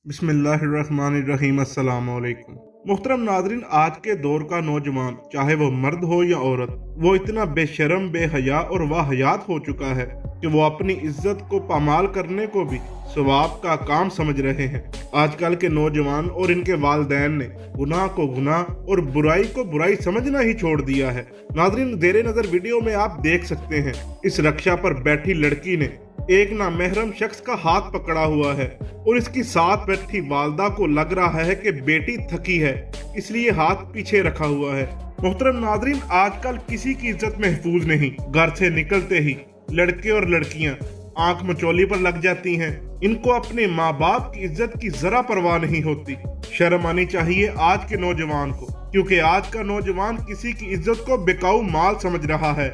बिस्मिल्लाहिर्रहमानिर्रहीम। अस्सलाम वालेकुम। मुहतरम नाजरीन, आज के दौर का नौजवान, चाहे वो मर्द हो या औरत, वो इतना बेशर्म, बेहया और वाहियात हो चुका है कि वो अपनी इज्जत को पामाल करने को भी सवाब का काम समझ रहे हैं। आजकल के नौजवान और इनके वालिदैन ने गुनाह को गुनाह और बुराई को बुराई समझना ही छोड़ दिया है। नाजरीन, जेरे नजर वीडियो में आप देख सकते हैं, इस रक्षा पर बैठी लड़की ने एक नामहरम शख्स का हाथ पकड़ा हुआ है और इसकी साथ बैठी वालदा को लग रहा है कि बेटी थकी है, इसलिए हाथ पीछे रखा हुआ है। मोहतरम नाजरीन, आजकल किसी की इज्जत महफूज नहीं। घर से निकलते ही लड़के और लड़कियां आंख मचोली पर लग जाती हैं। इनको अपने माँ बाप की इज्जत की जरा परवाह नहीं होती। शर्म आनी चाहिए आज के नौजवान को, क्योंकि आज का नौजवान किसी की इज्जत को बेकाऊ माल समझ रहा है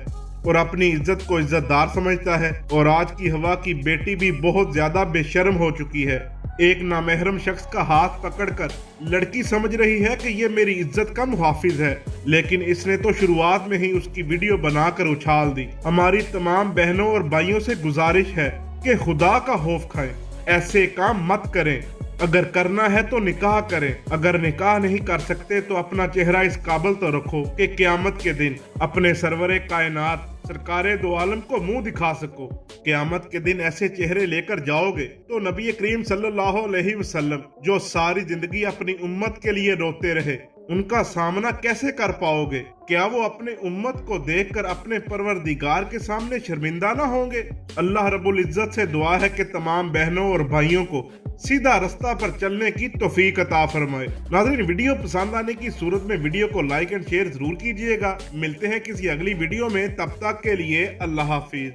और अपनी इज्जत को इज्जतदार समझता है। और आज की हवा की बेटी भी बहुत ज्यादा बेशर्म हो चुकी है। एक नामहरम शख्स का हाथ पकड़कर लड़की समझ रही है कि ये मेरी इज्जत का मुहाफिज है, लेकिन इसने तो शुरुआत में ही उसकी वीडियो बनाकर उछाल दी। हमारी तमाम बहनों और भाइयों से गुजारिश है कि खुदा का खौफ खाएं, ऐसे काम मत करें। अगर करना है तो निकाह करें, अगर निकाह नहीं कर सकते तो अपना चेहरा इस काबिल तो रखो कि क़यामत के दिन अपने सरवरे कायनात सरकारे दो आलम को मुंह दिखा सको। क़यामत के दिन ऐसे चेहरे लेकर जाओगे तो नबी करीम सल्लल्लाहु अलैहि वसल्लम, जो सारी जिंदगी अपनी उम्मत के लिए रोते रहे, उनका सामना कैसे कर पाओगे? क्या वो अपने उम्मत को देखकर अपने परवरदिगार के सामने शर्मिंदा ना होंगे? अल्लाह रब्बुल इज्जत से दुआ है कि तमाम बहनों और भाइयों को सीधा रास्ता पर चलने की तौफीक अता फरमाए। नाज़रीन, वीडियो पसंद आने की सूरत में वीडियो को लाइक एंड शेयर जरूर कीजिएगा। मिलते हैं किसी अगली वीडियो में, तब तक के लिए अल्लाह हाफिज।